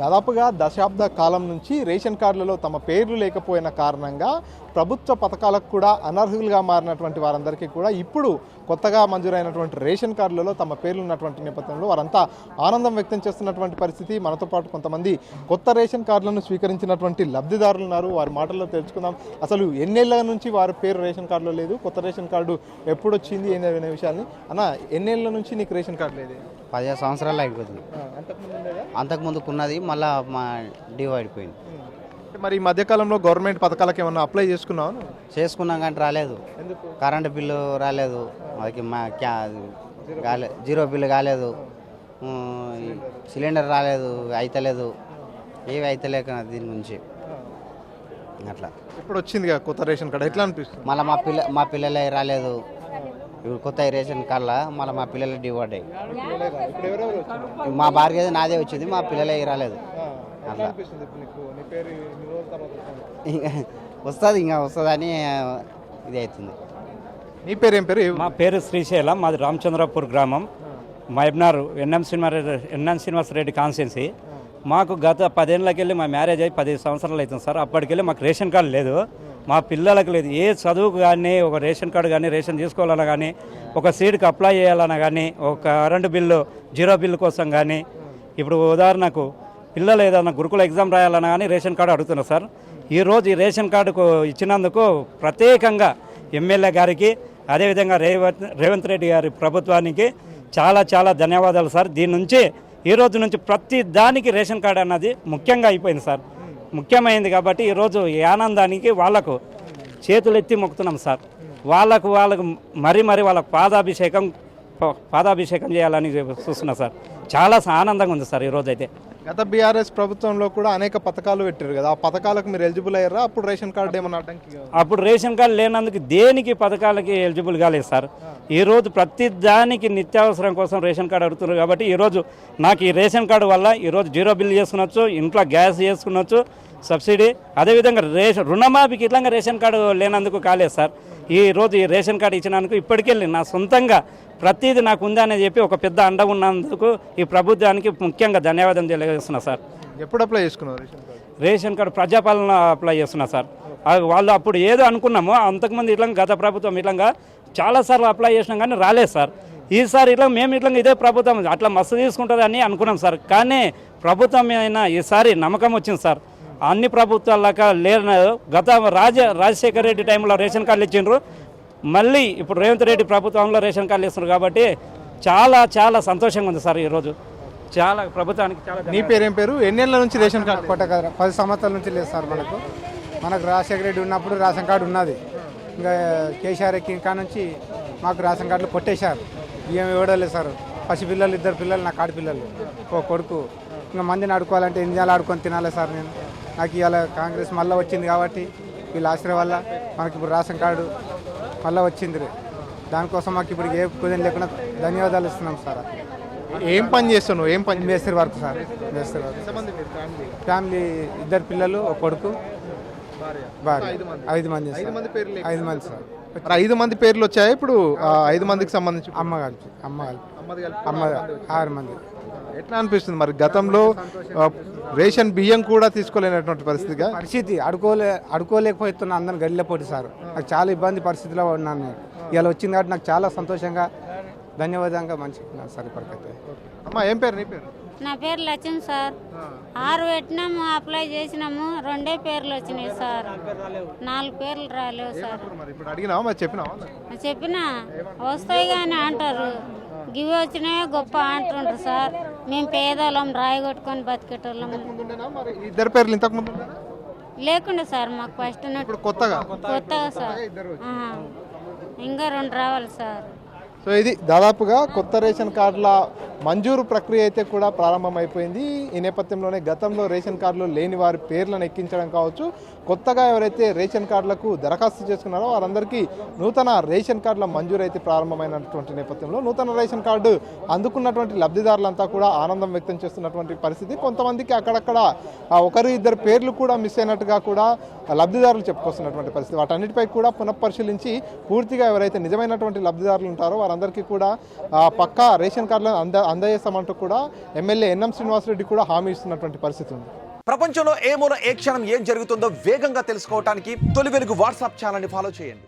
దాదాపుగా దశాబ్ద కాలం నుంచి రేషన్ కార్డులలో తమ పేర్లు లేకపోయిన కారణంగా ప్రభుత్వ పథకాలకు కూడా అనర్హులుగా మారినటువంటి వారందరికీ కూడా ఇప్పుడు కొత్తగా మంజూరైనటువంటి రేషన్ కార్డులలో తమ పేర్లు ఉన్నటువంటి నేపథ్యంలో వారంతా ఆనందం వ్యక్తం చేస్తున్నటువంటి పరిస్థితి. మనతో పాటు కొంతమంది కొత్త రేషన్ కార్డులను స్వీకరించినటువంటి లబ్ధిదారులు ఉన్నారు. వారి మాటల్లో తెలుసుకుందాం. అసలు ఎన్నేళ్ల నుంచి వారి పేరు రేషన్ కార్డులో లేదు, కొత్త రేషన్ కార్డు ఎప్పుడు వచ్చింది అనే విషయాన్ని. అన్న, ఎన్నేళ్ల నుంచి నీకు రేషన్ కార్డు లేదు? 15 సంవత్సరాలు అయిపోతుంది. అంతకుముందుకు ఉన్నది మళ్ళీ మా డివైడ్ అయిపోయింది. మరి ఈ మధ్యకాలంలో గవర్నమెంట్ పథకాలకు ఏమన్నా అప్లై చేసుకున్నావు? చేసుకున్నాం కానీ రాలేదు. కరెంటు బిల్లు రాలేదు, అది మా జీరో బిల్లు కాలేదు, సిలిండర్ రాలేదు, అయితలేదు, ఏవి అయితలేక దీని నుంచి అట్లా. ఇప్పుడు వచ్చింది కొత్త రేషన్ కార్డు, ఎట్లా అనిపిస్తుంది? మళ్ళీ మా పిల్లలే రాలేదు. ఇప్పుడు కొత్త రేషన్ కార్డులా మళ్ళీ మా పిల్లలు డివైడ్ అయ్యి, మా భార్య నాదే వచ్చింది, మా పిల్లలే రాలేదు. అట్లా వస్తుంది, ఇంకా వస్తుందని ఇది అవుతుంది. నీ పేరు ఏం పేరు? మా పేరు శ్రీశైలం, మాది రామచంద్రపూర్ గ్రామం, మహబ్నార్ ఎన్ఎం శ్రీనివాస్ రెడ్డి కాన్స్టిట్యున్సీ. మాకు గత 10 ఏళ్ళకెళ్ళి మా మ్యారేజ్ అయ్యి 15 సంవత్సరాలు అవుతుంది సార్. అప్పటికెళ్ళి మాకు రేషన్ కార్డు లేదు, మా పిల్లలకు లేదు. ఏ చదువుకు కానీ ఒక రేషన్ కార్డు కానీ, రేషన్ తీసుకోవాలన్నా కానీ, ఒక సీట్కి అప్లై చేయాలన్నా కానీ, ఒక కరెంటు బిల్లు జీరో బిల్లు కోసం కానీ, ఇప్పుడు ఉదాహరణకు పిల్లలు ఏదైనా గురుకుల ఎగ్జామ్ రాయాలన్నా కానీ రేషన్ కార్డు అడుగుతున్నారు సార్. ఈరోజు ఈ రేషన్ కార్డుకు ఇచ్చినందుకు ప్రత్యేకంగా ఎమ్మెల్యే గారికి, అదేవిధంగా రేవంత్ రెడ్డి గారి ప్రభుత్వానికి చాలా చాలా ధన్యవాదాలు సార్. దీని నుంచి ఈ రోజు నుంచి ప్రతి దానికి రేషన్ కార్డు అన్నది ముఖ్యంగా అయిపోయింది సార్. ముఖ్యమైనది కాబట్టి ఈరోజు ఈ ఆనందానికి వాళ్లకు చేతులెత్తి మొక్కుతున్నాం సార్. వాళ్ళకు మరీ వాళ్ళకు పాదాభిషేకం చేయాలని చూస్తున్నా సార్. చాలా ఆనందంగా ఉంది సార్ ఈరోజు అయితే. గత బీఆర్ఎస్ ప్రభుత్వంలో కూడా అనేక పథకాలు పెట్టారు కదా, ఆ పథకాలకు మీరు ఎలిజిబుల్ అయ్యారా? అప్పుడు రేషన్ కార్డు ఏమన్నా అడ్డంకి? అప్పుడు రేషన్ కార్డు లేనందుకు దేనికి పథకాలకి ఎలిజిబుల్ కాలేదు సార్. ఈరోజు ప్రతి దానికి నిత్యావసరం కోసం రేషన్ కార్డు అడుగుతున్నారు కాబట్టి ఈరోజు నాకు ఈ రేషన్ కార్డు వల్ల ఈరోజు జీరో బిల్ చేసుకునొచ్చు, ఇంట్లో గ్యాస్ చేసుకునొచ్చు, సబ్సిడీ. అదేవిధంగా రుణమాఫీకి ఇట్లా రేషన్ కార్డు లేనందుకు కాలేదు సార్. ఈరోజు ఈ రేషన్ కార్డు ఇచ్చినందుకు ఇప్పటికెళ్ళి నా సొంతంగా ప్రతిదీ నాకు ఉందని చెప్పి ఒక పెద్ద అండ ఉన్నందుకు ఈ ప్రభుత్వానికి ముఖ్యంగా ధన్యవాదం తెలియజేస్తున్నా సార్. ఎప్పుడు అప్లై చేసుకున్నారు రేషన్ కార్డు? ప్రజాపాలన అప్లై చేస్తున్నా సార్. వాళ్ళు అప్పుడు ఏదో అనుకున్నామో, అంతకుముందు ఇట్లా గత ప్రభుత్వం ఇట్లా చాలాసార్లు అప్లై చేసినాం కానీ రాలేదు సార్. ఈసారి ఇట్లా మేము ఇట్లా ఇదే ప్రభుత్వం అట్లా మస్తు తీసుకుంటుందని అనుకున్నాం సార్. కానీ ప్రభుత్వం అయినా ఈసారి నమ్మకం వచ్చింది సార్. అన్ని ప్రభుత్వాలక లేని గత రాజశేఖర రెడ్డి టైంలో రేషన్ కార్డులు ఇచ్చిండ్రు, మళ్ళీ ఇప్పుడు రేవంత్ రెడ్డి ప్రభుత్వంలో రేషన్ కార్డులు ఇస్తున్నారు కాబట్టి చాలా చాలా సంతోషంగా ఉంది సార్. ఈరోజు చాలా ప్రభుత్వానికి చాలా. నీ పేరేం పేరు? ఎన్నేళ్ళ నుంచి రేషన్ కార్డు? కొట్టక 10 సంవత్సరాల నుంచి లేదు సార్. మనకు రాజశేఖర రెడ్డి ఉన్నప్పుడు రేషన్ కార్డు ఉన్నది. ఇంకా కేసీఆర్ ఎక్కిన నుంచి మాకు రేషన్ కార్డులు కొట్టేశారు. బియ్యం ఇవ్వడలేదు సార్. పసిపిల్లలు 2 పిల్లలు, నాకు ఆడపిల్లలు, ఓ కొడుకు. ఇంకా మందిని ఆడుకోవాలంటే ఎన్ని నెలలు ఆడుకొని తినాలి సార్. నాకు ఇవాళ కాంగ్రెస్ మళ్ళీ వచ్చింది కాబట్టి వీళ్ళ ఆశ్రయం వల్ల మనకి ఇప్పుడు రేషన్ కార్డు మళ్ళీ వచ్చింది. దానికోసం మాకు ఇప్పుడు ఏ కుదిరి లేకుండా ధన్యవాదాలు ఇస్తున్నాం సార్. ఏం పని చేస్తున్నావు? ఏం పని? మేస్త్రి వర్క్ సార్. మేస్త్రి వర్క్. ఫ్యామిలీ 2 పిల్లలు, ఒక కొడుకు, భార్య. 5 మంది. 5 మంది సార్. 5 మంది పేర్లు వచ్చాయి. ఇప్పుడు 5 మందికి సంబంధించి అమ్మ 6 మంది. ఎట్లా అనిపిస్తుంది మరి? గతంలో రేషన్ బియ్యం కూడా తీసుకోలేనటువంటి పరిస్థితి అడుకోలేకపోతున్నా, అందరిని గడిలో పోటీ సార్. నాకు చాలా ఇబ్బంది పరిస్థితిలో ఉన్నాను. ఇలా వచ్చింది కాబట్టి నాకు చాలా సంతోషంగా, ధన్యవాదంగా మంచిగా సార్. ఇప్పటికైతే. అమ్మా, ఏం పేరు? నీ పేరు? నా పేరు లక్ష్మి సార్. 6 పెట్టినాము, అప్లై చేసినాము, 2 పేర్లు వచ్చినాయి సార్. 4 పేర్లు రాలేవు సార్. ఇప్పుడు అడిగినావా? మరి చెప్పినా వస్తాయి కానీ అంటారు, గివి వచ్చినాయే గొప్ప అంటుండ్రు సార్. మేము పేదోళ్ళం, రాయి కొట్టుకొని బతికేటోళ్ళం. 2 పేర్లు ఇంతకు ముందు లేకుండా సార్ మాకు ఫస్ట్ కొత్తగా సార్. ఇంకా 2 రావాలి సార్. సో ఇది దాదాపుగా కొత్త రేషన్ కార్డుల మంజూరు ప్రక్రియ అయితే కూడా ప్రారంభమైపోయింది. ఈ నేపథ్యంలోనే గతంలో రేషన్ కార్డులు లేని వారి పేర్లను ఎక్కించడం కావచ్చు, కొత్తగా ఎవరైతే రేషన్ కార్డులకు దరఖాస్తు చేసుకున్నారో వారందరికీ నూతన రేషన్ కార్డుల మంజూరు అయితే ప్రారంభమైనటువంటి నేపథ్యంలో నూతన రేషన్ కార్డు అందుకున్నటువంటి లబ్ధిదారులంతా కూడా ఆనందం వ్యక్తం చేస్తున్నటువంటి పరిస్థితి. కొంతమందికి అక్కడక్కడ 1-2 పేర్లు కూడా మిస్ అయినట్టుగా కూడా లబ్ధిదారులు చెప్పుకొస్తున్నటువంటి పరిస్థితి. వాటన్నిటిపై కూడా పునఃపరిశీలించి పూర్తిగా ఎవరైతే నిజమైనటువంటి లబ్ధిదారులు ఉంటారో వారందరికీ కూడా పక్కా రేషన్ కార్డులను అందజేస్తామంటూ కూడా ఎమ్మెల్యే ఎన్ఎం శ్రీనివాసరెడ్డి కూడా హామీ ఇస్తున్నటువంటి పరిస్థితి ఉంది. ప్రపంచంలో ఏ మూల ఏ క్షణం ఏం జరుగుతుందో వేగంగా తెలుసుకోవడానికి తొలి వెలుగు వాట్సాప్ ఛానల్ని ఫాలో చేయండి.